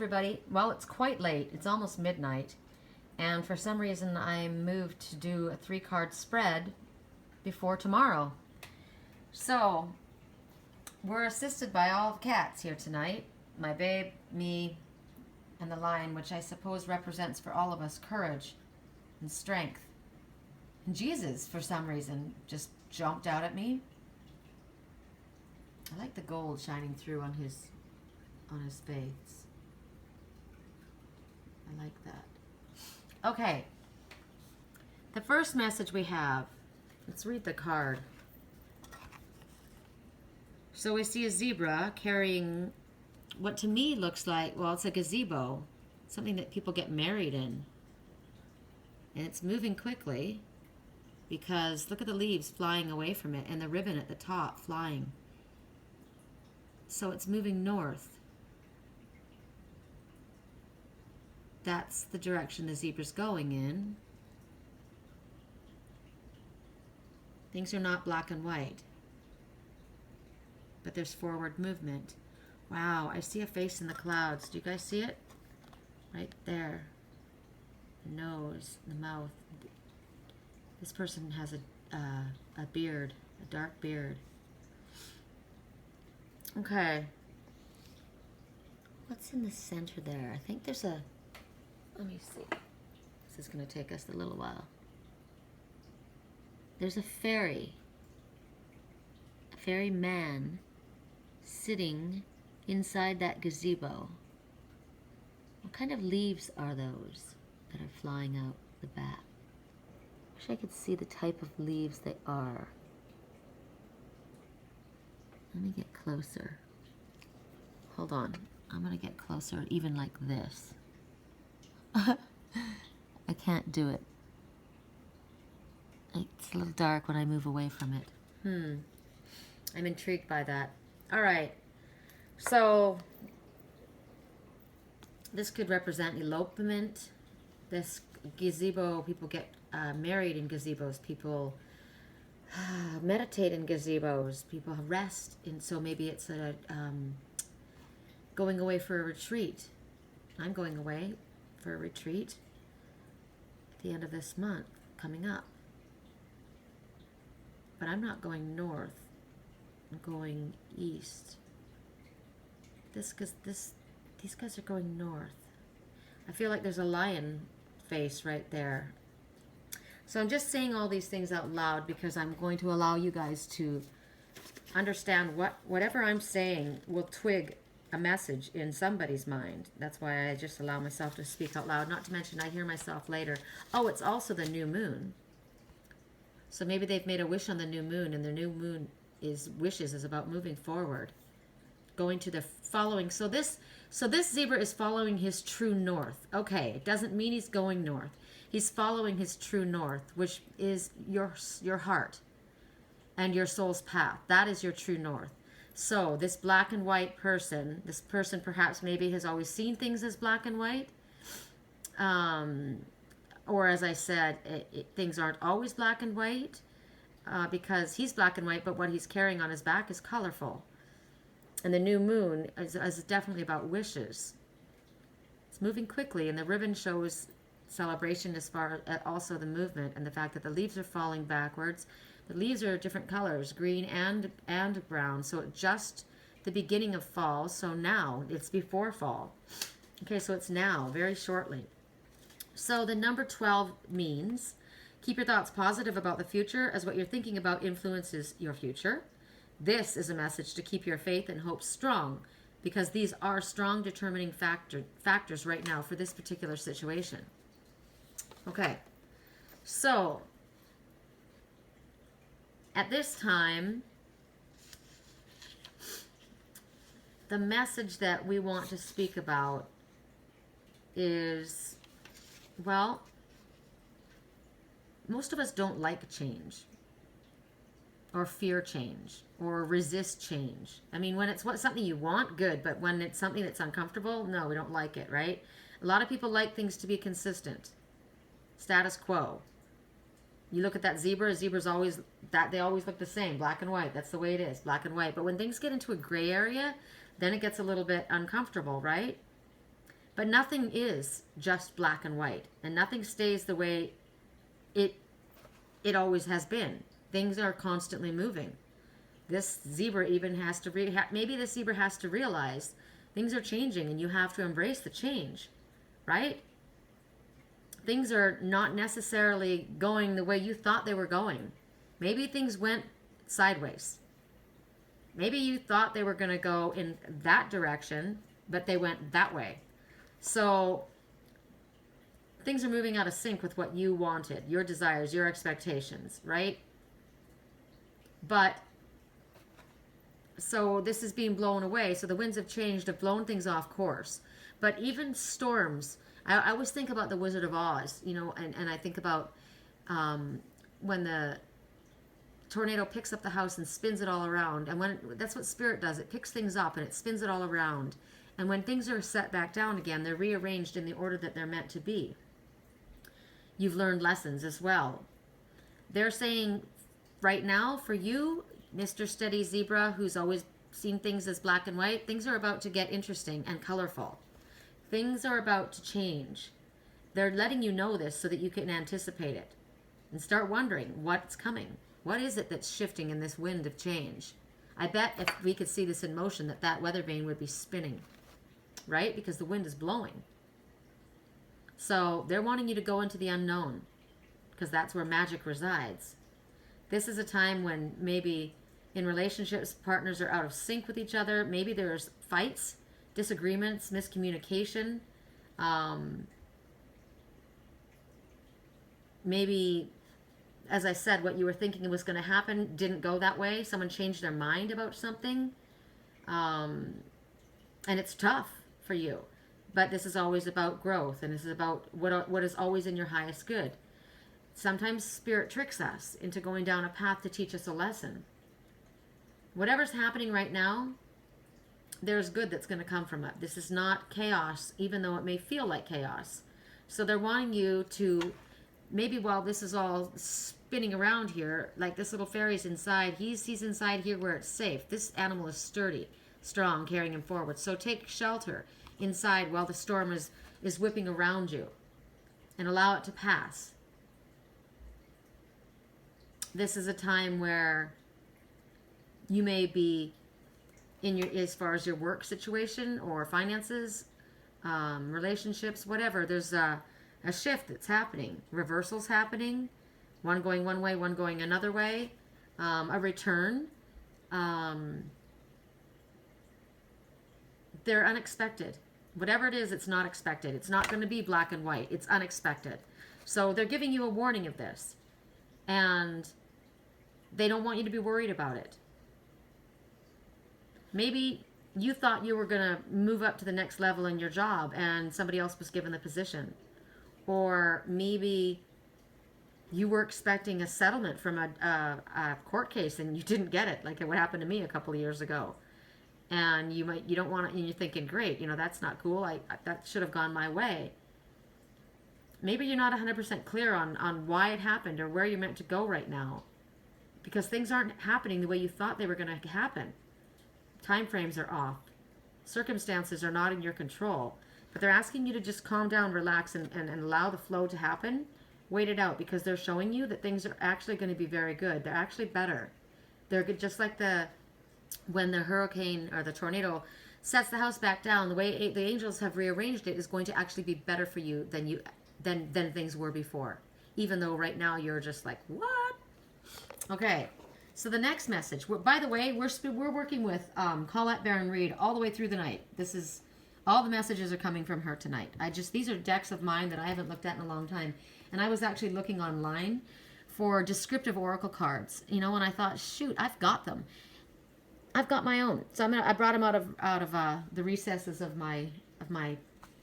everybody. Well, it's quite late. It's almost midnight. And for some reason, I moved to do a 3-card spread before tomorrow. So, we're assisted by all the cats here tonight. My babe, me, and the lion, which I suppose represents for all of us courage and strength. And Jesus, for some reason, just jumped out at me. I like the gold shining through on his face. I like that. Okay. The first message we have, let's read the card. So we see a zebra carrying what to me looks like, well, it's a gazebo, something that people get married in. And it's moving quickly because look at the leaves flying away from it and the ribbon at the top flying. So it's moving north. That's the direction the zebra's going in. Things are not black and white, but there's forward movement. Wow, I see a face in the clouds. Do you guys see it? Right there. The nose, the mouth. This person has a beard, a dark beard. Okay. What's in the center there? I think there's a... Let me see. This is going to take us a little while. There's a fairy man sitting inside that gazebo. What kind of leaves are those that are flying out the back? Wish I could see the type of leaves they are. Let me get closer. Hold on. I'm going to get closer, even like this. I can't do it. It's a little dark when I move away from it. I'm intrigued by that. All right. So this could represent elopement. This gazebo, people get married in gazebos. People meditate in gazebos. People rest. And so maybe it's a going away for a retreat. I'm going away for a retreat at the end of this month coming up. But I'm not going north. I'm going east. These guys are going north. I feel like there's a lion face right there. So I'm just saying all these things out loud because I'm going to allow you guys to understand whatever I'm saying will twig a message in somebody's mind. That's why I just allow myself to speak out loud. Not to mention I hear myself later. Oh, it's also the new moon. So maybe they've made a wish on the new moon, and the new moon is about moving forward, going to the following. So this zebra is following his true north. Okay, it doesn't mean he's going north. He's following his true north, which is your heart and your soul's path. That is your true north. So this black and white person, this person perhaps maybe has always seen things as black and white. Or as I said, things aren't always black and white because he's black and white, but what he's carrying on his back is colorful. And the new moon is definitely about wishes. It's moving quickly, and the ribbon shows celebration as far as also the movement and the fact that the leaves are falling backwards. The leaves are different colors, green and brown. So it's just the beginning of fall. So now it's before fall. Okay, so it's now, very shortly. So the number 12 means keep your thoughts positive about the future as what you're thinking about influences your future. This is a message to keep your faith and hope strong because these are strong determining factors right now for this particular situation. Okay, so at this time, the message that we want to speak about is, well, most of us don't like change or fear change or resist change. I mean, when it's something you want, good, but when it's something that's uncomfortable, no, we don't like it, right? A lot of people like things to be consistent, status quo. You look at that zebra, zebra's always, they always look the same, black and white. That's the way it is, black and white. But when things get into a gray area, then it gets a little bit uncomfortable, right? But nothing is just black and white, and nothing stays the way it always has been. Things are constantly moving. This zebra even has to maybe this zebra has to realize things are changing, and you have to embrace the change, right? Things are not necessarily going the way you thought they were going. Maybe things went sideways. Maybe you thought they were going to go in that direction, but they went that way. So things are moving out of sync with what you wanted, your desires, your expectations, right? But so this is being blown away. So the winds have changed, have blown things off course. But even storms, I always think about the Wizard of Oz, you know, and I think about when the tornado picks up the house and spins it all around. And when that's what spirit does. It picks things up and it spins it all around. And when things are set back down again, they're rearranged in the order that they're meant to be. You've learned lessons as well. They're saying right now for you, Mr. Steady Zebra, who's always seen things as black and white, things are about to get interesting and colorful. Things are about to change. They're letting you know this so that you can anticipate it and start wondering what's coming. What is it that's shifting in this wind of change? I bet if we could see this in motion, that weather vane would be spinning, right? Because the wind is blowing. So they're wanting you to go into the unknown because that's where magic resides. This is a time when maybe in relationships, partners are out of sync with each other. Maybe there's fights, disagreements, miscommunication. Maybe, as I said, what you were thinking was going to happen didn't go that way. Someone changed their mind about something. And it's tough for you. But this is always about growth, and this is about what is always in your highest good. Sometimes spirit tricks us into going down a path to teach us a lesson. Whatever's happening right now, there's good that's going to come from it. This is not chaos, even though it may feel like chaos. So they're wanting you to, maybe while this is all spinning around here, like this little fairy's inside, he's inside here where it's safe. This animal is sturdy, strong, carrying him forward. So take shelter inside while the storm is whipping around you, and allow it to pass. This is a time where you may be in your, as far as your work situation or finances, relationships, whatever, there's a shift that's happening. Reversals happening, one going one way, one going another way, a return. They're unexpected. Whatever it is, it's not expected. It's not going to be black and white. It's unexpected. So they're giving you a warning of this. And they don't want you to be worried about it. Maybe you thought you were going to move up to the next level in your job and somebody else was given the position. Or maybe you were expecting a settlement from a court case and you didn't get it, like what happened to me a couple of years ago. And you don't want it, and you're thinking, great, that's not cool. That should have gone my way. Maybe you're not 100% clear on why it happened or where you're meant to go right now, because things aren't happening the way you thought they were going to happen. Time frames are off. Circumstances are not in your control, but they're asking you to just calm down, relax, and allow the flow to happen. Wait it out, because they're showing you that things are actually going to be very good. They're actually better. They're good, just like when the hurricane or the tornado sets the house back down, the way the angels have rearranged it is going to actually be better for you than things were before. Even though right now you're just like, what? Okay, so the next message. By the way, we're working with Colette Baron Reed all the way through the night. This is all the messages are coming from her tonight. These are decks of mine that I haven't looked at in a long time, and I was actually looking online for descriptive oracle cards. And I thought, shoot, I've got them. I've got my own, so I brought them out of the recesses of my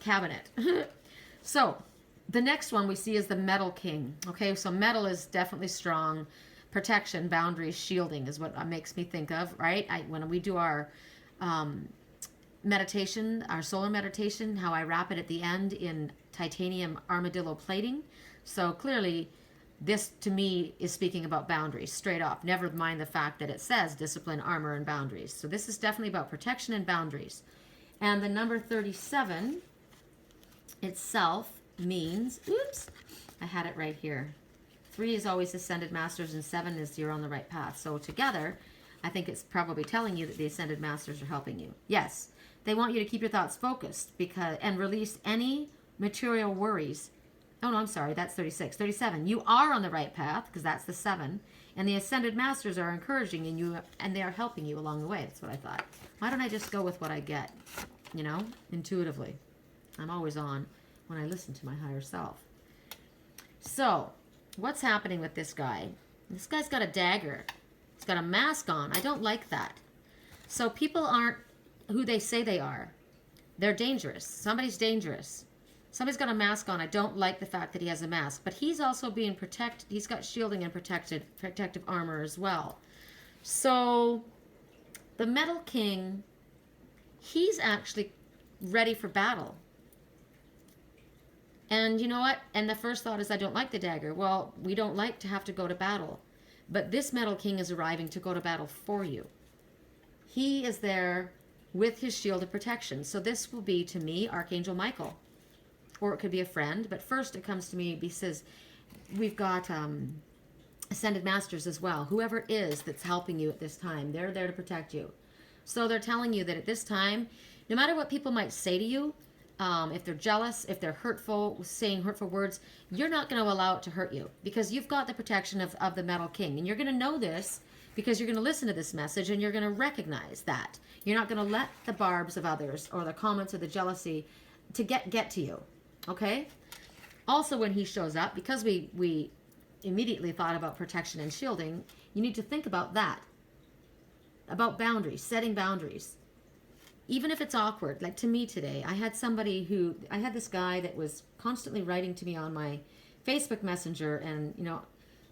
cabinet. So the next one we see is the Metal King. Okay, so metal is definitely strong. Protection, boundaries, shielding is what makes me think of, right? When we do our meditation, our solar meditation, how I wrap it at the end in titanium armadillo plating. So clearly, this, to me, is speaking about boundaries, straight off. Never mind the fact that it says discipline, armor, and boundaries. So this is definitely about protection and boundaries. And the number 37 itself means, oops, I had it right here. 3 is always Ascended Masters, and 7 is you're on the right path. So together, I think it's probably telling you that the Ascended Masters are helping you. Yes, they want you to keep your thoughts focused and release any material worries. Oh, no, I'm sorry. That's 36. 37. You are on the right path, because that's the 7. And the Ascended Masters are encouraging you, and they are helping you along the way. That's what I thought. Why don't I just go with what I get, intuitively? I'm always on when I listen to my higher self. So, what's happening with this guy? This guy's got a dagger. He's got a mask on. I don't like that. So people aren't who they say they are. They're dangerous. Somebody's dangerous. Somebody's got a mask on. I don't like the fact that he has a mask. But he's also being protected. He's got shielding and protective armor as well. So the Metal King, he's actually ready for battle. And you know what? And the first thought is, I don't like the dagger. Well, we don't like to have to go to battle. But this Metal King is arriving to go to battle for you. He is there with his shield of protection. So this will be, to me, Archangel Michael. Or it could be a friend. But first it comes to me because we've got Ascended Masters as well. Whoever it is that's helping you at this time, they're there to protect you. So they're telling you that at this time, no matter what people might say to you, if they're jealous, if they're hurtful, saying hurtful words, you're not going to allow it to hurt you, because you've got the protection of the Metal King. And you're going to know this because you're going to listen to this message, and you're going to recognize that. You're not going to let the barbs of others or the comments or the jealousy to get to you. Okay? Also, when he shows up, because we immediately thought about protection and shielding, you need to think about that. About boundaries, setting boundaries. Even if it's awkward, like to me today, I had this guy that was constantly writing to me on my Facebook Messenger and,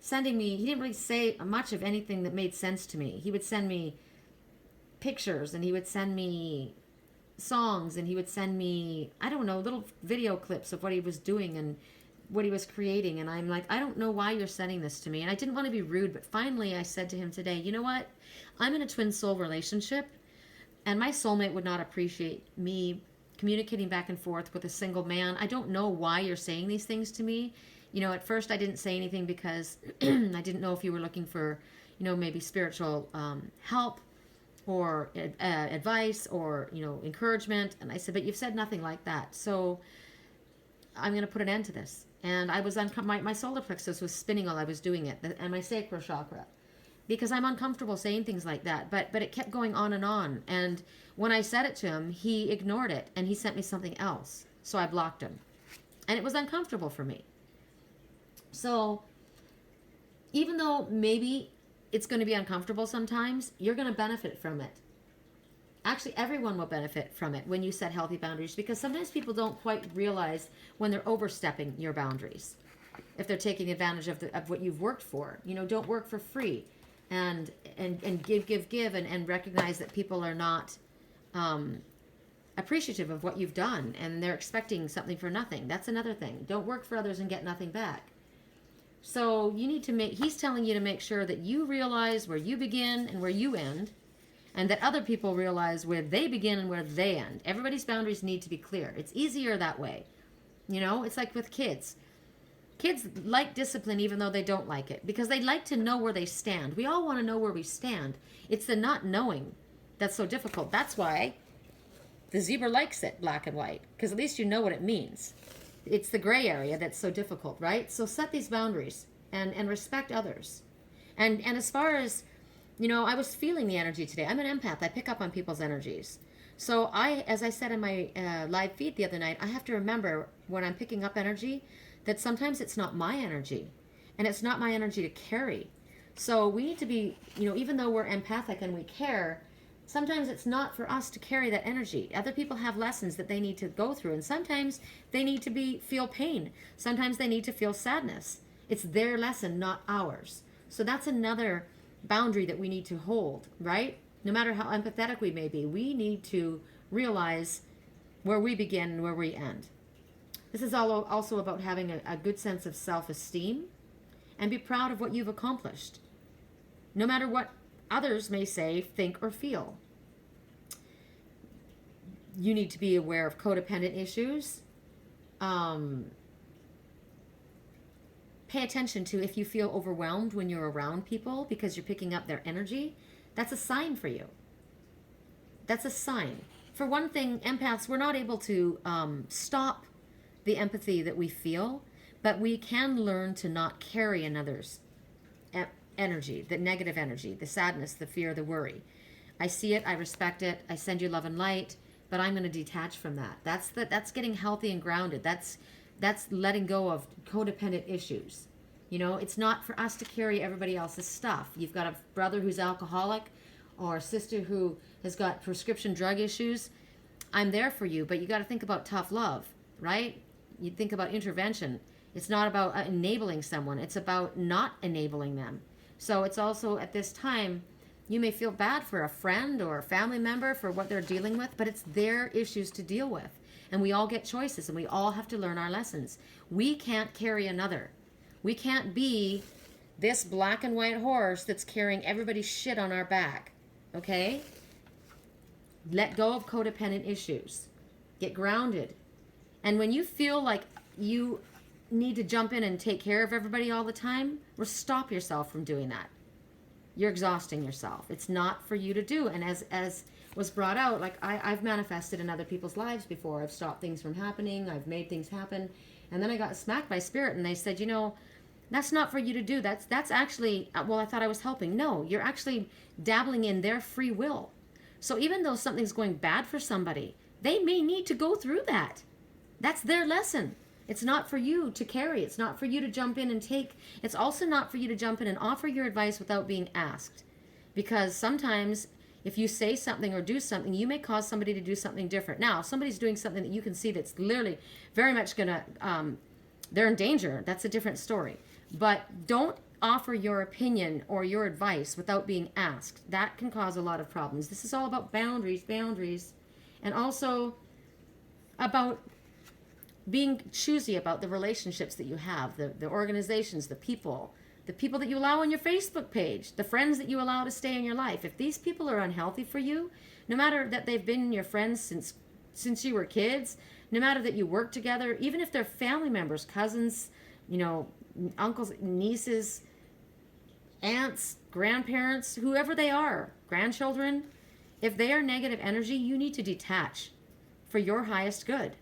sending me, he didn't really say much of anything that made sense to me. He would send me pictures, and he would send me songs, and he would send me, I don't know, little video clips of what he was doing and what he was creating. And I'm like, I don't know why you're sending this to me. And I didn't want to be rude, but finally I said to him today, you know what? I'm in a twin soul relationship. And my soulmate would not appreciate me communicating back and forth with a single man. I don't know why you're saying these things to me. At first I didn't say anything because I didn't know if you were looking for, maybe spiritual help or advice or, encouragement. And I said, but you've said nothing like that. So I'm going to put an end to this. And I was my solar plexus was spinning while I was doing it, and my sacral chakra. Because I'm uncomfortable saying things like that. But it kept going on. And when I said it to him, he ignored it, and he sent me something else. So I blocked him. And it was uncomfortable for me. So even though maybe it's going to be uncomfortable sometimes, you're going to benefit from it. Actually, everyone will benefit from it when you set healthy boundaries, because sometimes people don't quite realize when they're overstepping your boundaries. If they're taking advantage of what you've worked for. Don't work for free. And give and recognize that people are not appreciative of what you've done, and they're expecting something for nothing. That's another thing. Don't work for others and get nothing back. So you need to he's telling you to make sure that you realize where you begin and where you end, and that other people realize where they begin and where they end. Everybody's boundaries need to be clear. It's easier that way. It's like with kids. Kids like discipline even though they don't like it, because they like to know where they stand. We all want to know where we stand. It's the not knowing that's so difficult. That's why the zebra likes it black and white, because at least you know what it means. It's the gray area that's so difficult, right? So set these boundaries and respect others. And as far as, I was feeling the energy today. I'm an empath. I pick up on people's energies. So as I said in my live feed the other night, I have to remember when I'm picking up energy that sometimes it's not my energy, and it's not my energy to carry. So we need to be, even though we're empathic and we care, sometimes it's not for us to carry that energy. Other people have lessons that they need to go through, and sometimes they need to feel pain. Sometimes they need to feel sadness. It's their lesson, not ours. So that's another boundary that we need to hold, right? No matter how empathetic we may be, we need to realize where we begin and where we end. This is also about having a good sense of self-esteem, and be proud of what you've accomplished, no matter what others may say, think, or feel. You need to be aware of codependent issues. um, pay attention to if you feel overwhelmed when you're around people because you're picking up their energy. That's a sign for you. That's a sign. For one thing, empaths, we're not able to stop the empathy that we feel, but we can learn to not carry another's energy, the negative energy, the sadness, the fear, the worry. I see it, I respect it, I send you love and light, but I'm going to detach from that. That's getting healthy and grounded. That's letting go of codependent issues. You know, it's not for us to carry everybody else's stuff. You've got a brother who's alcoholic or a sister who has got prescription drug issues. I'm there for you, but you got to think about tough love, right? You think about intervention. It's not about enabling someone. It's about not enabling them. So it's also at this time, you may feel bad for a friend or a family member for what they're dealing with, but it's their issues to deal with. And we all get choices, and we all have to learn our lessons. We can't carry another. We can't be this black and white horse that's carrying everybody's shit on our back, okay? Let go of codependent issues. Get grounded. And when you feel like you need to jump in and take care of everybody all the time, stop yourself from doing that. You're exhausting yourself. It's not for you to do. And as was brought out, like I've manifested in other people's lives before. I've stopped things from happening. I've made things happen. And then I got smacked by spirit, and they said, you know, that's not for you to do. That's actually, well, I thought I was helping. No, you're actually dabbling in their free will. So even though something's going bad for somebody, they may need to go through that. That's their lesson. It's not for you to carry. It's not for you to jump in and take. It's also not for you to jump in and offer your advice without being asked. Because sometimes if you say something or do something, you may cause somebody to do something different. Now, if somebody's doing something that you can see that's literally very much going to, they're in danger, that's a different story. But don't offer your opinion or your advice without being asked. That can cause a lot of problems. This is all about boundaries, and also about being choosy about the relationships that you have, the organizations, the people that you allow on your Facebook page, the friends that you allow to stay in your life. If these people are unhealthy for you, no matter that they've been your friends since you were kids, no matter that you work together, even if they're family members, cousins, you know, uncles, nieces, aunts, grandparents, whoever they are, grandchildren, if they are negative energy, you need to detach for your highest good.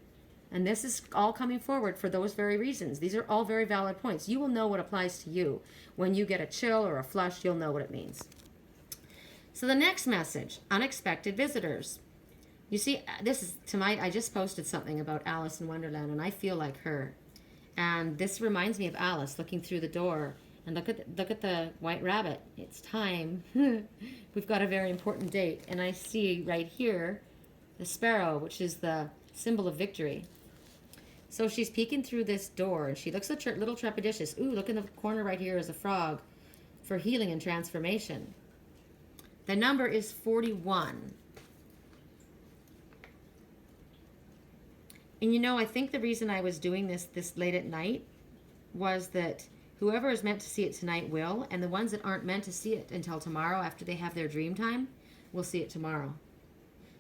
And this is all coming forward for those very reasons. These are all very valid points. You will know what applies to you. When you get a chill or a flush, you'll know what it means. So the next message, unexpected visitors. You see, this is tonight. I just posted something about Alice in Wonderland, and I feel like her. And this reminds me of Alice looking through the door. And look at the white rabbit. It's time. We've got a very important date. And I see right here the sparrow, which is the symbol of victory. So she's peeking through this door, and she looks a little trepidatious. Ooh, look in the corner right here is a frog for healing and transformation. The number is 41. And you know, I think the reason I was doing this late at night was that whoever is meant to see it tonight will, and the ones that aren't meant to see it until tomorrow after they have their dream time will see it tomorrow.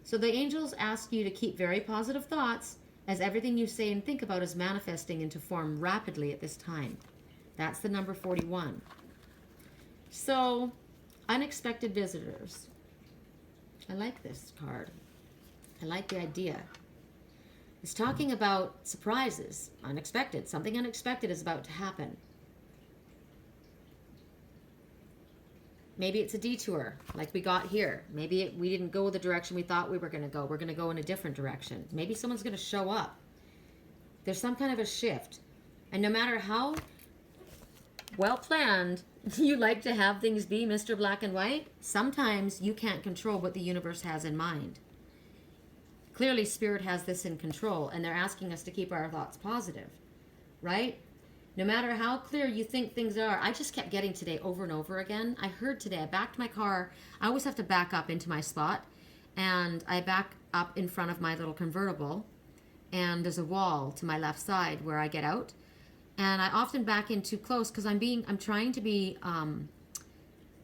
So the angels ask you to keep very positive thoughts, as everything you say and think about is manifesting into form rapidly at this time. That's the number 41. So, unexpected visitors. I like this card. I like the idea. It's talking about surprises, unexpected. Something unexpected is about to happen. Maybe it's a detour, like we got here. Maybe we didn't go the direction we thought we were going to go. We're going to go in a different direction. Maybe someone's going to show up. There's some kind of a shift. And no matter how well planned you like to have things be, Mr. Black and White, sometimes you can't control what the universe has in mind. Clearly, Spirit has this in control, and they're asking us to keep our thoughts positive, right? No matter how clear you think things are. I just kept getting today over and over again. I heard today, I backed my car. I always have to back up into my spot. And I back up in front of my little convertible. And there's a wall to my left side where I get out. And I often back in too close because I'm trying to be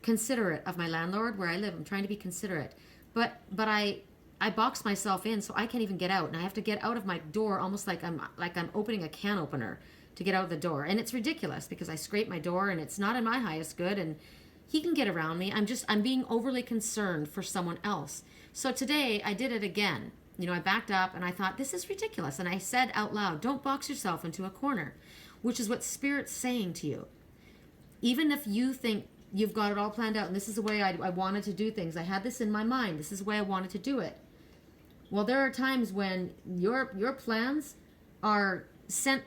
considerate of my landlord where I live. I'm trying to be considerate. But I I box myself in so I can't even get out, and I have to get out of my door almost like I'm opening a can opener to get out of the door. And it's ridiculous because I scrape my door and it's not in my highest good, and he can get around me. I'm being overly concerned for someone else. So today I did it again. You know, I backed up and I thought, this is ridiculous. And I said out loud, don't box yourself into a corner, which is what Spirit's saying to you. Even if you think you've got it all planned out and this is the way I wanted to do things, I had this in my mind, this is the way I wanted to do it. Well, there are times when your plans are sent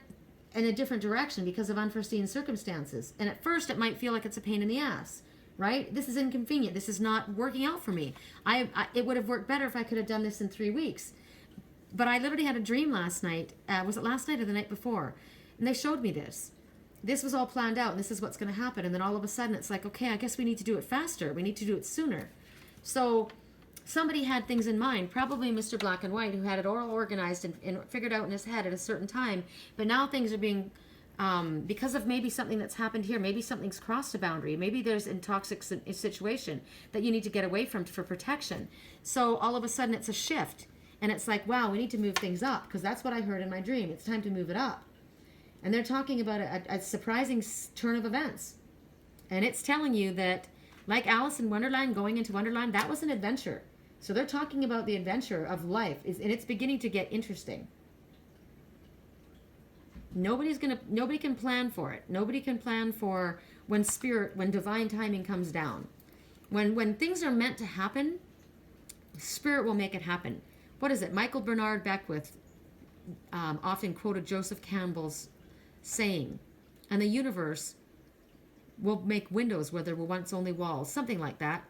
in a different direction because of unforeseen circumstances. And at first it might feel like it's a pain in the ass, right? This is inconvenient. This is not working out for me. It would have worked better if I could have done this in 3 weeks. But I literally had a dream last night. Was it last night or the night before? And they showed me this. This was all planned out, and this is what's going to happen. And then all of a sudden it's like, okay, I guess we need to do it faster. We need to do it sooner. So somebody had things in mind, probably Mr. Black and White, who had it all organized and figured out in his head at a certain time. But now things are being, because of maybe something that's happened here, maybe something's crossed a boundary, maybe there's a toxic situation that you need to get away from for protection. So all of a sudden it's a shift. And it's like, wow, we need to move things up, because that's what I heard in my dream. It's time to move it up. And they're talking about a surprising turn of events. And it's telling you that, like Alice in Wonderland, going into Wonderland, that was an adventure. So they're talking about the adventure of life, and it's beginning to get interesting. Nobody can plan for it. Nobody can plan for when divine timing comes down. When things are meant to happen, Spirit will make it happen. What is it? Michael Bernard Beckwith often quoted Joseph Campbell's saying, and the universe will make windows where there were once only walls, something like that.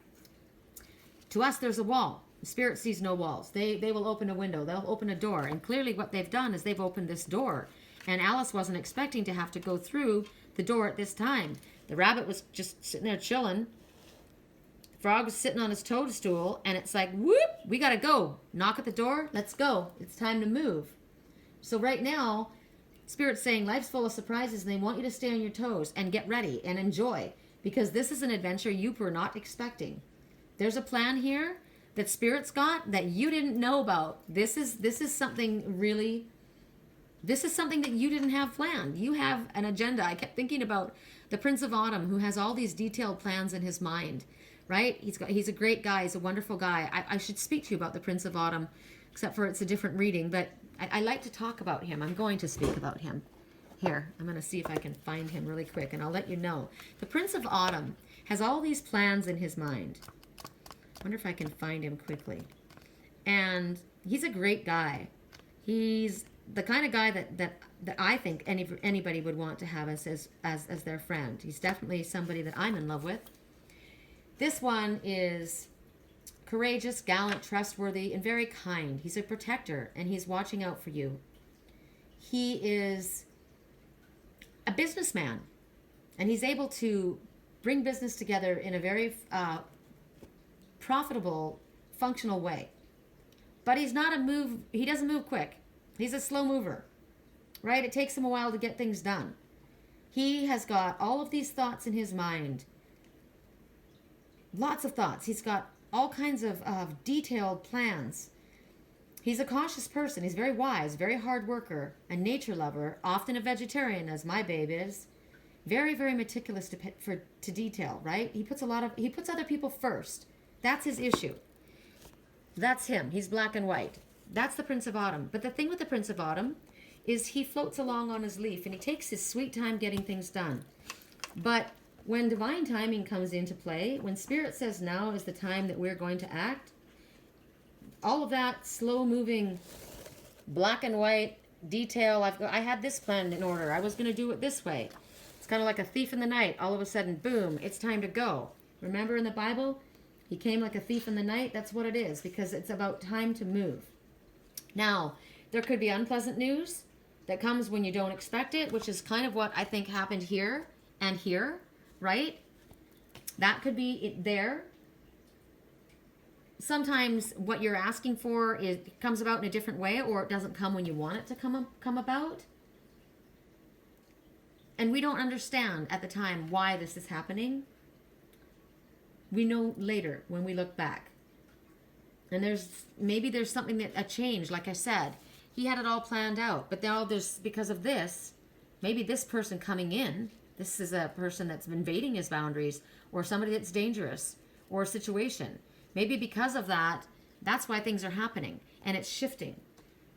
To us, there's a wall. Spirit sees no walls. They will open a window. They'll open a door. And clearly what they've done is they've opened this door. And Alice wasn't expecting to have to go through the door at this time. The rabbit was just sitting there chilling. The frog was sitting on his toadstool. And it's like, whoop, we got to go. Knock at the door. Let's go. It's time to move. So right now, Spirit's saying life's full of surprises, and they want you to stay on your toes and get ready and enjoy, because this is an adventure you were not expecting. There's a plan here that Spirit's got that you didn't know about. This is something really, this is something that you didn't have planned. You have an agenda. I kept thinking about the Prince of Autumn, who has all these detailed plans in his mind, right? He's a great guy. He's a wonderful guy. I should speak to you about the Prince of Autumn, except for it's a different reading, but I like to talk about him. I'm going to speak about him. Here, I'm going to see if I can find him really quick, and I'll let you know. The Prince of Autumn has all these plans in his mind. I wonder if I can find him quickly. And he's a great guy. He's the kind of guy that I think anybody would want to have as their friend. He's definitely somebody that I'm in love with. This one is courageous, gallant, trustworthy, and very kind. He's a protector, and he's watching out for you. He is a businessman, and he's able to bring business together in a very profitable, functional way. But he doesn't move quick. He's a slow mover, right? It takes him a while to get things done. He has got all of these thoughts in his mind. Lots of thoughts. He's got all kinds of detailed plans. He's a cautious person. He's very wise, very hard worker, a nature lover, often a vegetarian, as my babe is. Very, very meticulous to detail, right? He puts other people first. That's his issue. That's him. He's black and white. That's the Prince of Autumn. But the thing with the Prince of Autumn is he floats along on his leaf, and he takes his sweet time getting things done. But when divine timing comes into play, when Spirit says now is the time that we're going to act, all of that slow-moving, black and white detail, I had this planned in order. I was going to do it this way. It's kind of like a thief in the night. All of a sudden, boom, it's time to go. Remember in the Bible, he came like a thief in the night? That's what it is, because it's about time to move. Now, there could be unpleasant news that comes when you don't expect it, which is kind of what I think happened here and here. Right? That could be it there. Sometimes what you're asking for comes about in a different way, or it doesn't come when you want it to come about. And we don't understand at the time why this is happening. We know later when we look back. And maybe there's something that a change, like I said. He had it all planned out, but now there's, because of this, maybe this person coming in, this is a person that's invading his boundaries, or somebody that's dangerous, or a situation. Maybe because of that, that's why things are happening, and it's shifting.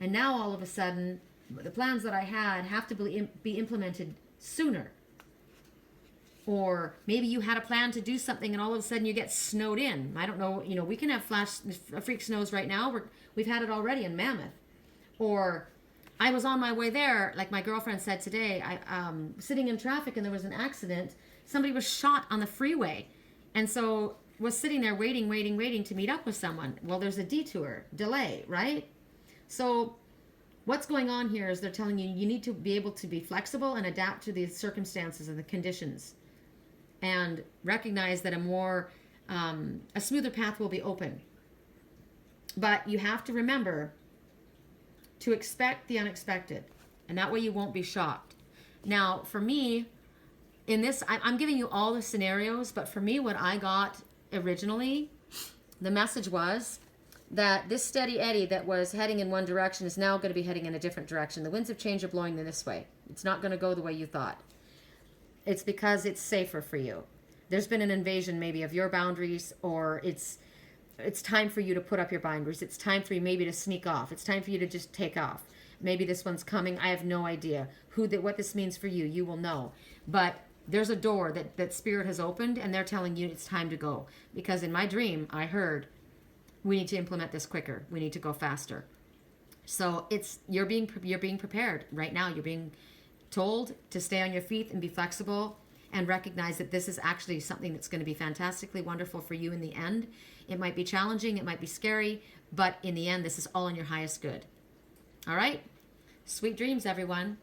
And now all of a sudden, the plans that I had have to be implemented sooner. Or maybe you had a plan to do something and all of a sudden you get snowed in. I don't know, we can have freak snows right now. We've had it already in Mammoth. Or I was on my way there, like my girlfriend said today, sitting in traffic and there was an accident. Somebody was shot on the freeway. And so was sitting there waiting to meet up with someone. Well, there's a detour, delay, right? So what's going on here is they're telling you need to be able to be flexible and adapt to the circumstances and the conditions, and recognize that a smoother path will be open. But you have to remember to expect the unexpected, and that way you won't be shocked. Now, for me, in this, I'm giving you all the scenarios, but for me, what I got originally, the message was that this steady eddy that was heading in one direction is now going to be heading in a different direction. The winds of change are blowing in this way. It's not going to go the way you thought. It's because it's safer for you. There's been an invasion maybe of your boundaries, or it's time for you to put up your boundaries. It's time for you maybe to sneak off. It's time for you to just take off. Maybe this one's coming. I have no idea what this means for you. You will know. But there's a door that Spirit has opened, and they're telling you it's time to go. Because in my dream, I heard, we need to implement this quicker. We need to go faster. So you're being prepared right now. You're being told to stay on your feet and be flexible, and recognize that this is actually something that's going to be fantastically wonderful for you in the end. It might be challenging, it might be scary, but in the end, this is all in your highest good. All right? Sweet dreams, everyone.